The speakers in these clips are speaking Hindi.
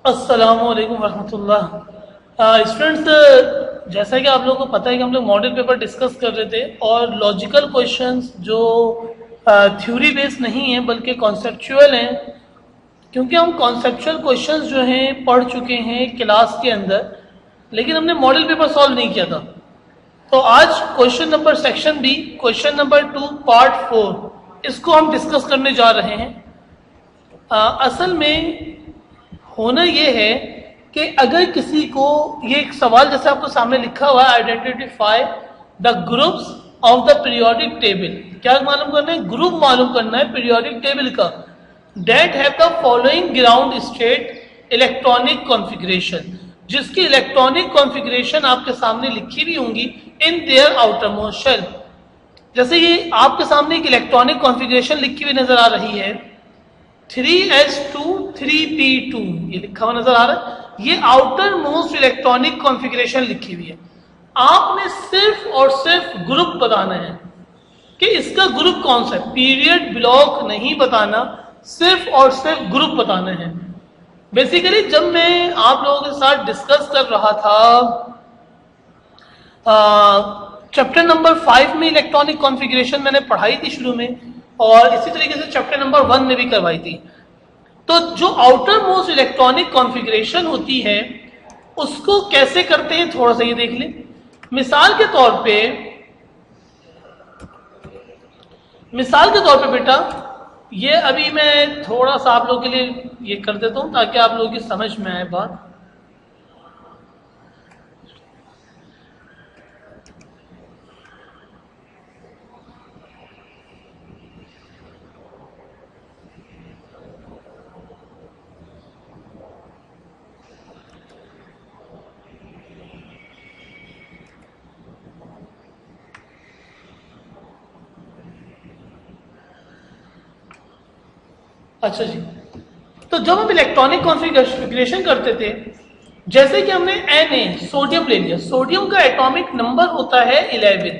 अस्सलामुअलैकुम वरहमतुल्लाह। स्टूडेंट्स, जैसा कि आप लोगों को पता है कि हम लोग मॉडल पेपर डिस्कस कर रहे थे और लॉजिकल क्वेश्चंस जो थ्योरी बेस्ड नहीं है बल्कि कॉन्सेप्चुअल हैं, क्योंकि हम कॉन्सेप्चुअल क्वेश्चंस जो हैं पढ़ चुके हैं क्लास के अंदर, लेकिन हमने मॉडल पेपर सॉल्व नहीं किया था। तो आज question number section B, question number 2 part 4, इसको हम डिस्कस करने जा रहे हैं। असल में होना ये है कि अगर किसी को ये एक सवाल जैसे आपको सामने लिखा हुआ है, identify the groups of the periodic table, क्या मालूम करना है? ग्रुप मालूम करना है पीरियोडिक टेबल का। That have the following ground state electronic configuration, जिसकी इलेक्ट्रॉनिक कॉन्फ़िगरेशन आपके सामने लिखी भी होंगी in their outermost shell. जैसे ये आपके सामने एक इलेक्ट्रॉनिक कॉन्फ़िगरेशन लिखी हुई नजर आ रही है, 3s2 3p2, ये लिखा हुआ नजर आ रहा है। ये आउटर मोस्ट इलेक्ट्रॉनिक कॉन्फ़िगरेशन लिखी हुई है। आपने सिर्फ और सिर्फ ग्रुप बताना है कि इसका ग्रुप कौन सा है, पीरियड ब्लॉक नहीं बताना, सिर्फ और सिर्फ ग्रुप बताना है। बेसिकली जब मैं आप लोगों के साथ डिस्कस कर रहा था चैप्टर नंबर 5 में इलेक्ट्रॉनिक कॉन्फ़िगरेशन मैंने पढ़ाई थी शुरू में, और इसी तरीके से चैप्टर नंबर 1 में भी करवाई थी। तो जो आउटर मोस्ट इलेक्ट्रॉनिक कॉन्फ़िगरेशन होती है उसको कैसे करते हैं थोड़ा सा ये देख लें। मिसाल के तौर पे बेटा, ये अभी मैं थोड़ा सा आप लोगों के लिए ये कर देता हूं ताकि आप लोगों की समझ में आए बात। अच्छा जी, तो जब हम इलेक्ट्रॉनिक कॉन्फ़िगरेशन करते थे, जैसे कि हमने Na सोडियम ले लिया, सोडियम का एटॉमिक नंबर होता है 11।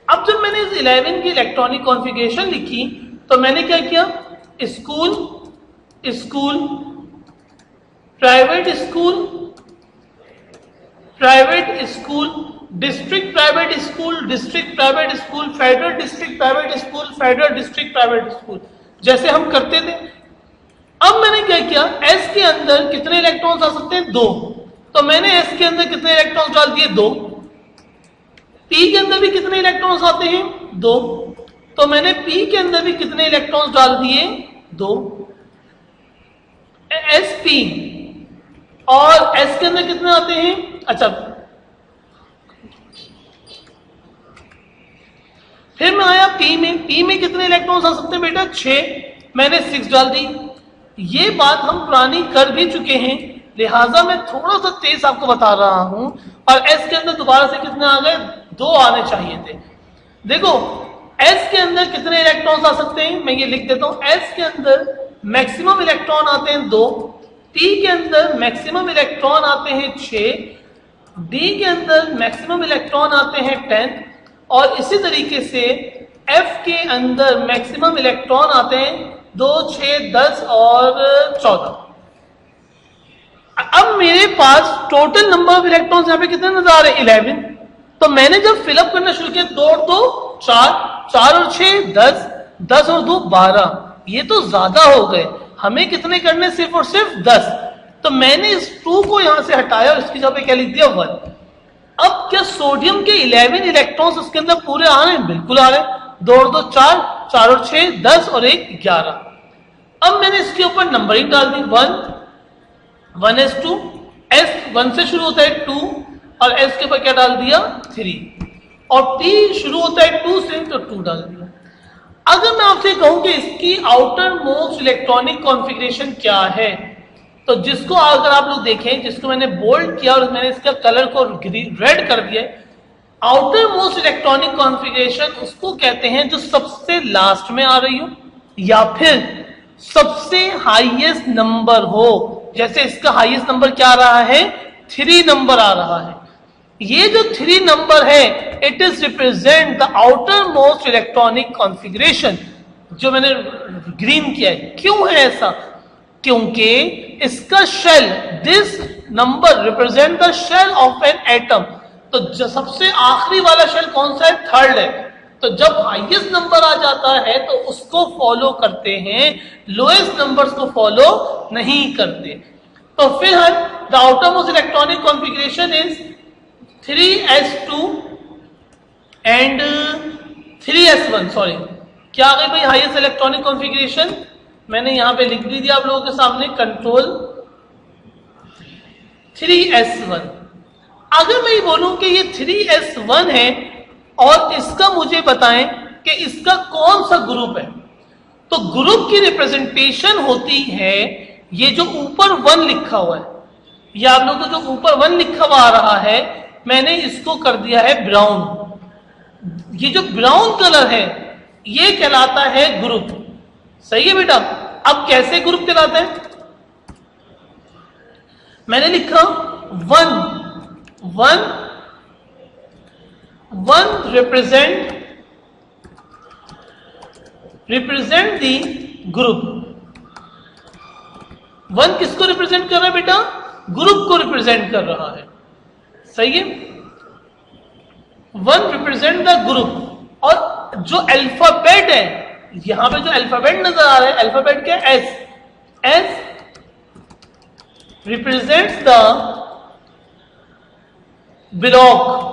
अब जब मैंने इस 11 की इलेक्ट्रॉनिक कॉन्फ़िगरेशन लिखी तो मैंने क्या किया, school school private school private school, district private school district private school, federal district private school federal district private school, जैसे हम करते थे। अब मैंने क्या किया, एस के अंदर कितने इलेक्ट्रॉन्स आ सकते हैं? 2। तो मैंने एस के अंदर कितने इलेक्ट्रॉन्स डाल दिए? 2। पी के अंदर भी कितने इलेक्ट्रॉन्स आते हैं? 2। तो मैंने पी के अंदर भी कितने इलेक्ट्रॉन्स डाल दिए? 2। एस पी और एस के अंदर कितने आते हैं? अच्छा, फिर मैं आया पी में कितने इलेक्ट्रॉन्स आ सकते हैं बेटा? 6। मैंने 6 डाल दी। ये बात हम पुरानी कर भी चुके हैं, लिहाजा मैं थोड़ा सा तेज आपको बता रहा हूं। और एस के अंदर दोबारा से कितने आ गए? 2 आने चाहिए थे। देखो एस के अंदर कितने इलेक्ट्रॉन्स आ सकते हैं, मैं ये लिख देता हूं। एस के अंदर मैक्सिमम इलेक्ट्रॉन आते हैं 2, पी के अंदर मैक्सिमम इलेक्ट्रॉन आते हैं 6, डी के अंदर मैक्सिमम इलेक्ट्रॉन आते हैं 10, और इसी तरीके से एफ के अंदर मैक्सिमम इलेक्ट्रॉन आते हैं 2, 6, 10 और 14। अब मेरे पास टोटल नंबर ऑफ इलेक्ट्रॉन्स यहां पे कितने नजर आ रहे हैं? 11। तो मैंने जब फिलअप करना शुरू किया, 2 और 2 4, 4 और 6 10, 10 और 2 12, ये तो ज्यादा हो गए, हमें कितने करने? सिर्फ और सिर्फ 10। तो मैंने इस 2 को यहां से हटाया और इसकी जगह पे क्या लिख दिया? 1। अब क्या सोडियम के 11 इलेक्ट्रॉन्स उसके अंदर पूरे आ रहे हैं? बिल्कुल आ रहे हैं। 2 और 2 4, 4 और 6 10 और 1 11। अब मैंने इसके ऊपर नंबरिंग डाल दी, 1 1s2, s 1 से शुरू होता है 2, और s के ऊपर क्या डाल दिया? 3, और p शुरू होता है 2 से, तो 2 डाल दिया। अगर मैं आपसे कहूं कि इसकी आउटर मोस्ट इलेक्ट्रॉनिक कॉन्फ़िगरेशन क्या है, तो जिसको अगर आप लोग देखें, जिसको मैंने बोल्ड किया और मैंने इसका कलर को रेड कर दिया, आउटर मोस्ट इलेक्ट्रॉनिक कॉन्फ़िगरेशन उसको कहते हैं जो सबसे लास्ट में आ रही हो या फिर सबसे हाईएस्ट नंबर हो। जैसे इसका हाईएस्ट नंबर क्या आ रहा है? 3 नंबर आ रहा है। ये जो 3 नंबर है, it is represent the outer most electronic configuration, जो मैंने ग्रीन किया है। क्यों है ऐसा? क्योंकि इसका shell, this number represent the shell of an atom. तो सबसे आखिरी वाला शेल कौन सा है? थर्ड है। तो जब हाईएस्ट नंबर आ जाता है तो उसको फॉलो करते हैं, लोएस्ट नंबर्स को फॉलो नहीं करते। तो फिर the outermost electronic configuration is 3s2 and 3s1। Sorry, क्या आ गई भाई हाईएस्ट इलेक्ट्रॉनिक कॉन्फ़िगरेशन? मैंने यहां पे लिख भी दिया आप लोगों के सामने, कंट्रोल 3s1। अगर मैं ये बोलूं कि ये 3s1 है और इसका मुझे बताएं कि इसका कौन सा ग्रुप है, तो ग्रुप की रिप्रेजेंटेशन होती है ये जो ऊपर 1 लिखा हुआ है, या आप लोगों को जो ऊपर 1 लिखा हुआ आ रहा है, मैंने इसको कर दिया है ब्राउन। ये जो ब्राउन कलर है ये कहलाता है ग्रुप। सही है बेटा? अब कैसे ग्रुप कहलाता है? मैंने लिखा 1 रिप्रेजेंट दी ग्रुप। 1 किसको रिप्रेजेंट कर रहा है बेटा? ग्रुप को रिप्रेजेंट कर रहा है। सही है? 1 रिप्रेजेंट द ग्रुप। और जो अल्फाबेट है, यहां पे जो अल्फाबेट नजर आ रहा है, अल्फाबेट क्या है? S represents the block.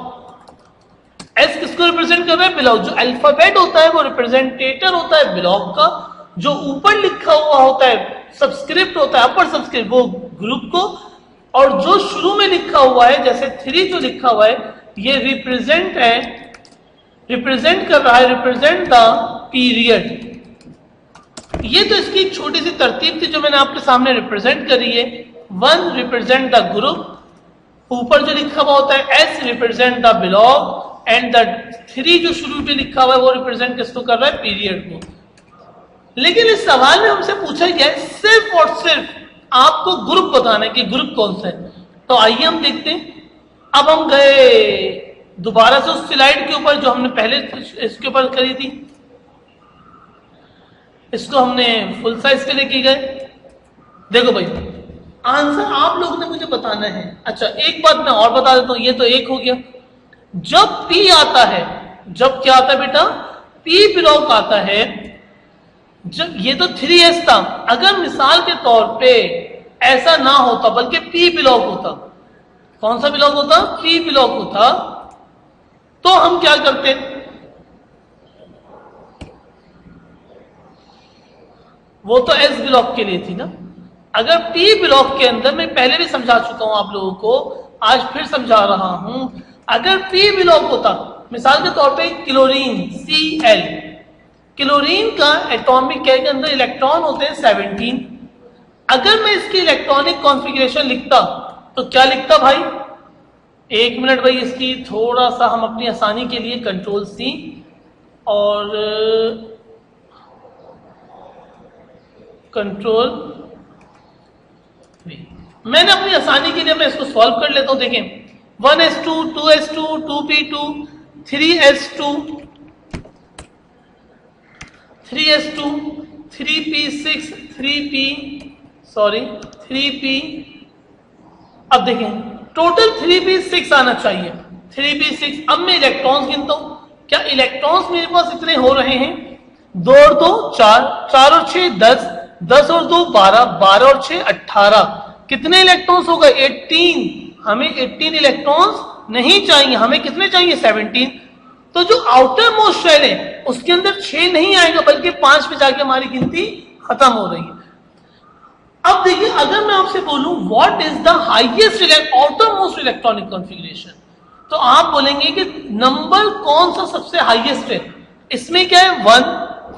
S किसको रिप्रेजेंट कर रहा है? ब्लॉक। जो अल्फाबेट होता है वो रिप्रेजेंटेटर होता है ब्लॉक का, जो ऊपर लिखा हुआ होता है सबस्क्रिप्ट होता है, अपर सबस्क्रिप्ट, वो ग्रुप को, और जो शुरू में लिखा हुआ है जैसे 3 जो लिखा हुआ है ये रिप्रेजेंट कर रहा है, रिप्रेजेंट द पीरियड। ये तो इसकी छोटी सी तरतीब थी जो मैंने आपके सामने रिप्रेजेंट करी है। 1 रिप्रेजेंट द ग्रुप, ऊपर जो लिखा हुआ होता है S represent the block, and the 3 जो शुरू में लिखा हुआ है वो रिप्रेजेंट किसको कर रहा है? पीरियड को। लेकिन इस सवाल में हमसे पूछा गया है सिर्फ और सिर्फ आपको ग्रुप बताना है कि ग्रुप कौन सा है। तो आइए हम देखते हैं। अब हम गए दोबारा से उस स्लाइड के ऊपर जो हमने पहले इसके ऊपर करी थी, इसको हमने फुल साइज पे लेके गए। देखो भाई, आंसर आप लोगों ने मुझे बताना है। अच्छा, एक बात मैं और बता देता हूं, ये तो एक हो गया। जब P आता है, जब क्या आता है बेटा? P ब्लॉक आता है। जब ये तो 3s था, अगर मिसाल के तौर पे ऐसा ना होता बल्कि P ब्लॉक होता, कौन सा ब्लॉक होता? P ब्लॉक होता, तो हम क्या करते? वो तो S ब्लॉक के लिए थी ना। अगर P ब्लॉक के अंदर, मैं पहले भी समझा चुका हूं आप लोगों को, आज फिर समझा रहा हूं, अगर P ब्लॉक होता, मिसाल के तौर पे क्लोरीन Cl, क्लोरीन का एटॉमिक के अंदर इलेक्ट्रॉन होते हैं 17। अगर मैं इसकी इलेक्ट्रॉनिक कॉन्फ़िगरेशन लिखता तो क्या लिखता भाई? एक मिनट भाई, इसकी थोड़ा सा हम अपनी आसानी के लिए कंट्रोल C और कंट्रोल V, मैंने अपनी आसानी के लिए मैं इसको सॉल्व कर लेता हूं। देखें, 1s2 2s2 2p2 3s2 3s2 3p6 3p। अब देखें, टोटल 3p6 आना चाहिए, 3p6। अब मैं इलेक्ट्रॉन्स गिनता हूं। क्या इलेक्ट्रॉन्स मेरे पास इतने हो रहे हैं? 2 और 2 4, 4 और 6 10, 10 और 2 12, 12 और 6 18। कितने इलेक्ट्रॉन्स हो गए? 18। हमें 18 इलेक्ट्रॉन्स नहीं चाहिए, हमें कितने चाहिए? 17। तो जो आउटर मोस्ट शेल है उसके अंदर 6 नहीं आएगा, बल्कि 5 पे जाके हमारी गिनती खत्म हो रही है। अब देखिए, अगर मैं आपसे बोलूं what is the highest outer most electronic configuration, तो आप बोलेंगे कि नंबर कौन सा सबसे हाईएस्ट है? इसमें क्या है? 1,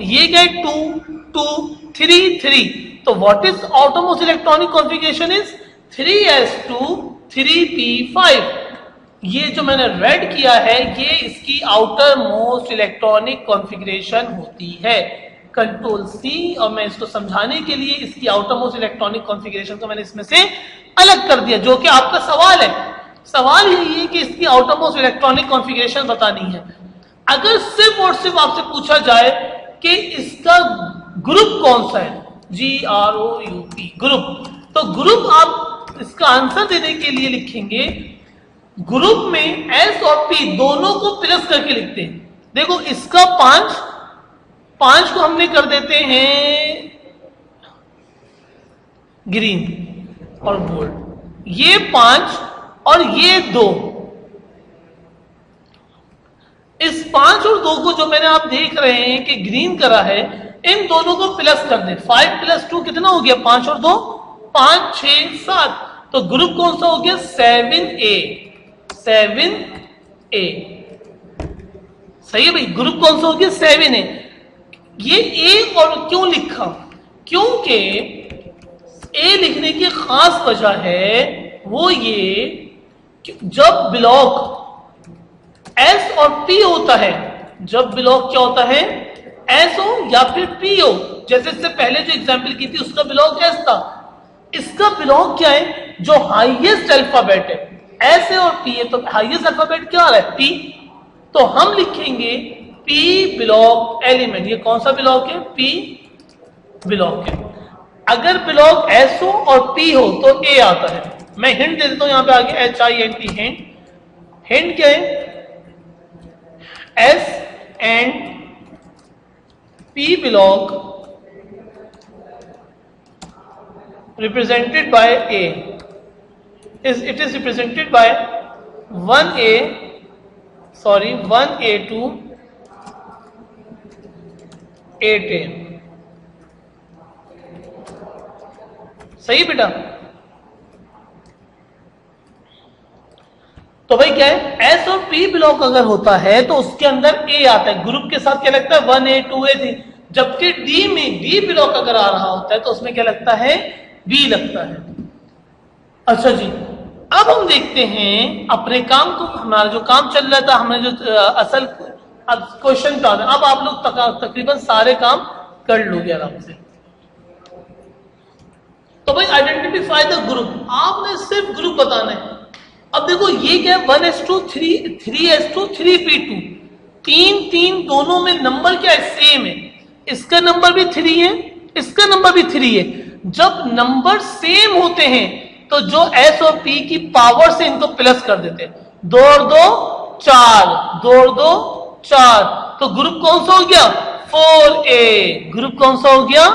ये क्या है? 2 2 3 3। तो what is outer most electronic configuration? Is 3s2 3p5। ये जो मैंने रेड किया है ये इसकी आउटर मोस्ट इलेक्ट्रॉनिक कॉन्फ़िगरेशन होती है। कंट्रोल C, और मैं इसको समझाने के लिए इसकी आउटर मोस्ट इलेक्ट्रॉनिक कॉन्फ़िगरेशन को मैंने इसमें से अलग कर दिया, जो कि आपका सवाल है। सवाल यही है कि इसकी आउटर मोस्ट इलेक्ट्रॉनिक कॉन्फ़िगरेशन बतानी है। अगर सिर्फ और सिर्फ आपसे पूछा जाए कि इसका ग्रुप कौन सा है, GROUP ग्रुप, तो ग्रुप आप इसका आंसर देने के लिए लिखेंगे, ग्रुप में एस और पी दोनों को प्लस करके लिखते हैं। देखो इसका 5 को हमने कर देते हैं ग्रीन और बोल्ड, ये 5 और ये 2, इस 5 और 2 को जो मैंने आप देख रहे हैं कि ग्रीन करा है, इन दोनों को प्लस कर दे। 5 + 2 कितना हो गया? 5 और 2 5 6 7। तो ग्रुप कौन सा हो गया? 7A। 7A सही है भाई। ग्रुप कौन सा हो गया? 7A। ये A और क्यों लिखा? क्योंकि A लिखने की खास वजह है वो ये कि जब ब्लॉक S और P होता है, जब ब्लॉक क्या होता है? S हो या फिर P हो, जैसे इससे पहले जो एग्जांपल की थी उसका ब्लॉक S था, इसका ब्लॉक क्या है? जो हाईएस्ट अल्फाबेट है, S है और P है, तो हाईएस्ट अल्फाबेट क्या आ रहा है? P। तो हम लिखेंगे P ब्लॉक एलिमेंट। ये कौन सा ब्लॉक है? P ब्लॉक है। अगर ब्लॉक S हो और P हो तो A आता है। मैं हिंट दे देता हूं यहां पे आगे, HINT हिंट। हिंट क्या है? S and P block represented by A it is represented by 1A to 8A। सही बेटा? तो भाई क्या है? S और P ब्लॉक अगर होता है तो उसके अंदर A आता है, ग्रुप के साथ क्या लगता है? 1A 2A थी। जबकि D में D ब्लॉक अगर आ रहा होता है तो उसमें क्या लगता है? B लगता है। अच्छा जी, अब हम देखते हैं अपने काम को। हमारा जो काम चल रहा था, हमने जो असल क्वेश्चन था, अब आप लोग तकरीबन सारे काम कर लोगे आराम से। तो भाई आइडेंटिफाई द ग्रुप, आपने सिर्फ ग्रुप बताना है। अब देखो ये क्या है? 1s2 3s2 3p2, 3 दोनों में नंबर क्या है? सेम है। इसका नंबर भी 3 है, इसका नंबर भी 3 है। जब नंबर सेम होते हैं तो जो S और P की पावर से इनको प्लस कर देते हैं। 2 और 2 4, 2 और 2 4, तो ग्रुप कौन सा हो गया? 4A। ग्रुप कौन सा हो गया?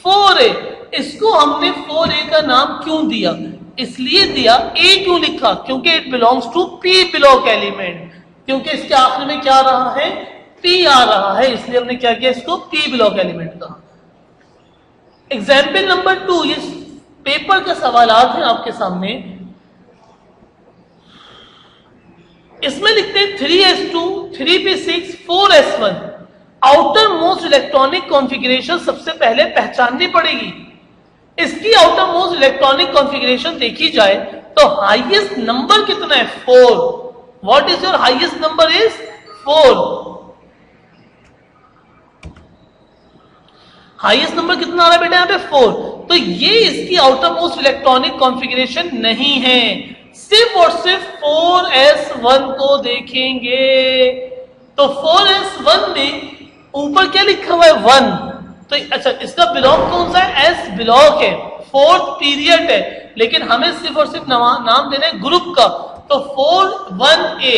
4A। इसको हमने 4A का नाम क्यों दिया? इसलिए दिया, A क्यों लिखा? क्योंकि it belongs to P block element, क्योंकि इसके आखिर में क्या आ रहा है? P आ रहा है, इसलिए हमने क्या किया? इसको P ब्लॉक एलिमेंट कहा। एग्जाम्पल नंबर 2, ये पेपर के सवालात हैं आपके सामने। इसमें लिखते हैं 3s2 3p6 4s1। Outer most electronic configuration सबसे पहले पहचाननी पड़ेगी। इसकी आउटर मोस्ट इलेक्ट्रॉनिक कॉन्फ़िगरेशन देखी जाए तो हाईएस्ट नंबर कितना है? 4। What is your highest number? Is 4। Highest number कितना आ रहा है बेटा यहाँ पे? 4। तो ये इसकी आउटर मोस्ट इलेक्ट्रॉनिक कॉन्फ़िगरेशन नहीं है। सिर्फ और सिर्फ 4s1 को देखेंगे तो 4s1 में ऊपर क्या लिखा हुआ है? 1। तो अच्छा, इसका ब्लॉक कौन सा है? S ब्लॉक है, 4th पीरियड है, लेकिन हमें सिर्फ और सिर्फ नाम देना है ग्रुप का। तो 1A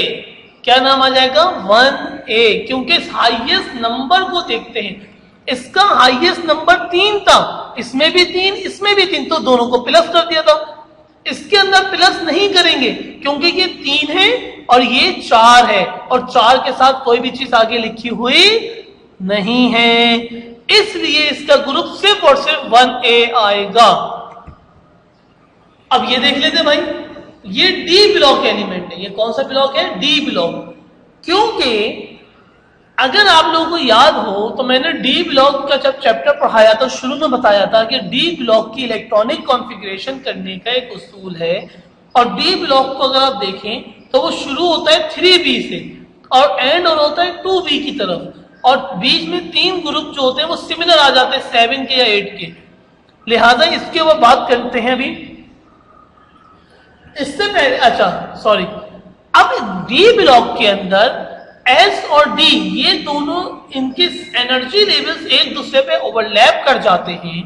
क्या नाम आ जाएगा? 1A, क्योंकि इस हाईएस्ट नंबर को देखते हैं। इसका हाईएस्ट नंबर 3 था, इसमें भी 3, इसमें भी 3, तो दोनों को प्लस कर दिया था। इसके अंदर प्लस नहीं करेंगे क्योंकि ये 3 है और ये 4 है, और 4 के साथ कोई भी चीज आगे लिखी हुई नहीं है, इसलिए इसका ग्रुप सिर्फ और सिर्फ 1A आएगा। अब ये देख लेते भाई, ये D ब्लॉक एलिमेंट है। ये कौन सा ब्लॉक है? D block. क्योंकि अगर आप लोगों को याद हो तो मैंने D ब्लॉक का जब चैप्टर पढ़ाया तो शुरू में बताया था कि D ब्लॉक की इलेक्ट्रॉनिक कॉन्फ़िगरेशन करने का एक उसूल है, और D ब्लॉक को अगर आप देखें तो वो शुरू होता है 3B से और एंड और होता है 2B की तरफ, और बीच में 3 ग्रुप जो होते हैं वो सिमिलर आ जाते हैं 7 के या 8 के। लिहाजा इसके ऊपर बात करते हैं अभी। इससे पहले अच्छा सॉरी, अब D ब्लॉक के अंदर S और D ये दोनों इनके एनर्जी लेवल्स एक दूसरे पे ओवरलैप कर जाते हैं,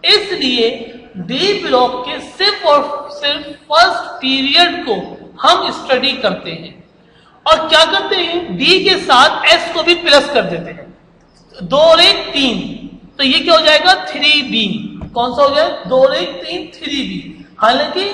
इसलिए डी ब्लॉक के सिर्फ और सिर्फ फर्स्ट पीरियड को हम स्टडी करते हैं और क्या करते हैं, डी के साथ एस को भी प्लस कर देते हैं। 2 और 1 3, तो ये क्या हो जाएगा 3b। कौन सा हो गया 2 और 1 3 3b। हालांकि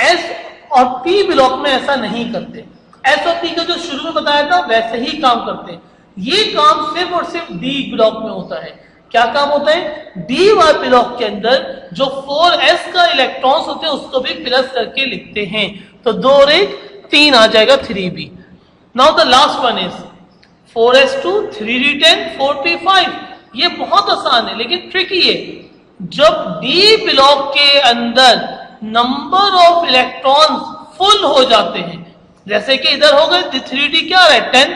एस और पी ब्लॉक में ऐसा नहीं करते, एस और पी का जो शुरू में बताया था वैसे ही काम करते हैं। ये काम सिर्फ और सिर्फ डी ब्लॉक में होता है। क्या काम होता है, डी वाले ब्लॉक के अंदर जो 4s का इलेक्ट्रॉन्स होते हैं उसको भी प्लस करके लिखते हैं। तो 2 और 1 3 आ जाएगा 3b। Now the last one is 4s2 3d10 4p5। ये बहुत आसान है लेकिन ट्रिकी है। जब डी ब्लॉक के अंदर नंबर ऑफ इलेक्ट्रॉन्स फुल हो जाते हैं, जैसे कि इधर हो गए 3d क्या है 10,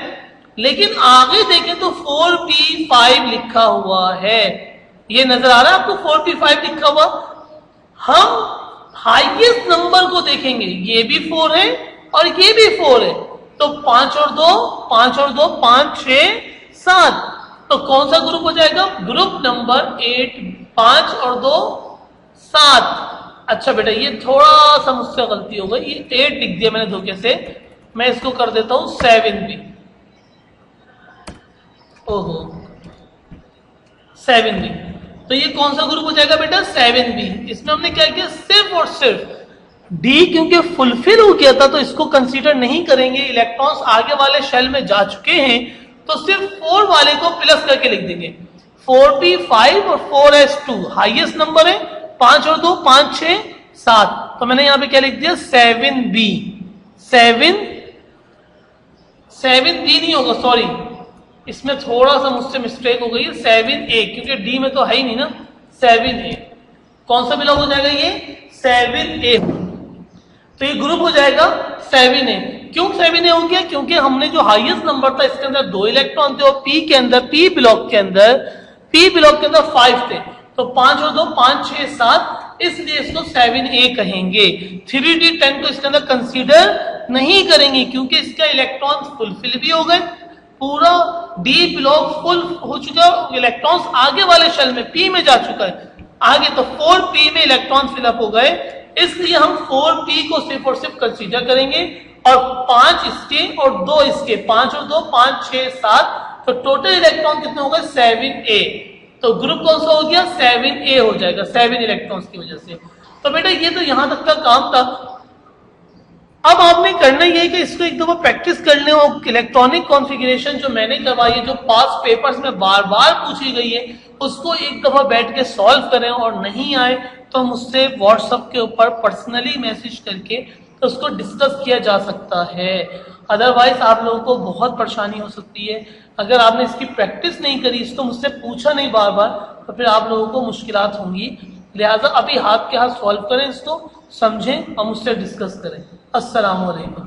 लेकिन आगे देखें तो 4p5 लिखा हुआ है। ये नजर आ रहा है आपको 4p5 लिखा हुआ। हम हाईएस्ट नंबर को देखेंगे, ये भी 4 है और ये भी 4 है, तो 5 और 2 5 और 2 5 6 7, तो कौन सा ग्रुप हो जाएगा, ग्रुप नंबर 8। 5 और 2 7। अच्छा बेटा ये थोड़ा सा मुझसे गलती हो गई, ये 8 लिख दिया मैंने धोखे से, मैं इसको कर देता हूं 7b। ओहो 7b, तो ये कौन सा ग्रुप हो जाएगा बेटा 7b। इसमें हमने क्या किया, सिर्फ और सिर्फ डी क्योंकि फुलफिल हो गया था तो इसको कंसीडर नहीं करेंगे, इलेक्ट्रॉन्स आगे वाले शेल में जा चुके हैं तो सिर्फ 4 वाले को प्लस करके लिख देंगे। 4p5 और 4s2 हाईएस्ट नंबर है, 5 और 2 5 6 7, तो मैंने यहां पे क्या लिख दिया 7b। 7b नहीं होगा, सॉरी इसमें थोड़ा सा मुझसे मिस्टेक हो गई है, 7a, क्योंकि डी में तो है ही नहीं ना। 7a कौन सा बिलोंग हो जाएगा, ये 7a, तो ये ग्रुप हो जाएगा 7a। क्यों 7a हो गया, क्योंकि हमने जो हाईएस्ट नंबर था इसके अंदर 2 इलेक्ट्रॉन थे और पी के अंदर पी ब्लॉक के अंदर 5 थे, तो 5 और 2 5 6 7, इसलिए इसको 7a कहेंगे। 3d10 को इसके अंदर कंसीडर नहीं करेंगे क्योंकि इसका इलेक्ट्रॉन फुलफिल भी हो गए, पूरा डी ब्लॉक फुल हो चुका है, इलेक्ट्रॉन्स आगे वाले शेल में पी में जा चुका है आगे, तो 4p में इलेक्ट्रॉन फिलअप हो गए, इसलिए हम 4p को सिर्फ और सिर्फ कंसीडर करेंगे और 5 इसके और 2 इसके, 5 और 2 5 6 7, तो टोटल इलेक्ट्रॉन कितने हो गए 7a। तो ग्रुप कौन सा हो गया 7a हो जाएगा 7 इलेक्ट्रॉन्स की वजह से। तो बेटा ये तो यहां तक का काम था। अब आपने करना यह है कि इसको एक दफा प्रैक्टिस कर लें और इलेक्ट्रॉनिक कॉन्फ़िगरेशन जो मैंने करवाई है, जो पास पेपर्स में बार बार पूछी गई है, उसको एक दफा बैठ के सॉल्व करें और नहीं आए तो मुझसे व्हाट्सएप के ऊपर पर्सनली मैसेज करके तो उसको डिस्कस किया जा सकता है। अदरवाइज आप लोगों को बहुत परेशानी हो सकती है। अगर आपने इसकी प्रैक्टिस नहीं करी, इसको मुझसे पूछा नहीं बार बार, तो फिर आप लोगों को मुश्किलात होंगी। लिहाजा अभी हाथ के हाथ सॉल्व करें, इसको समझें और मुझसे डिस्कस करें। अस्सलाम वालेकुम।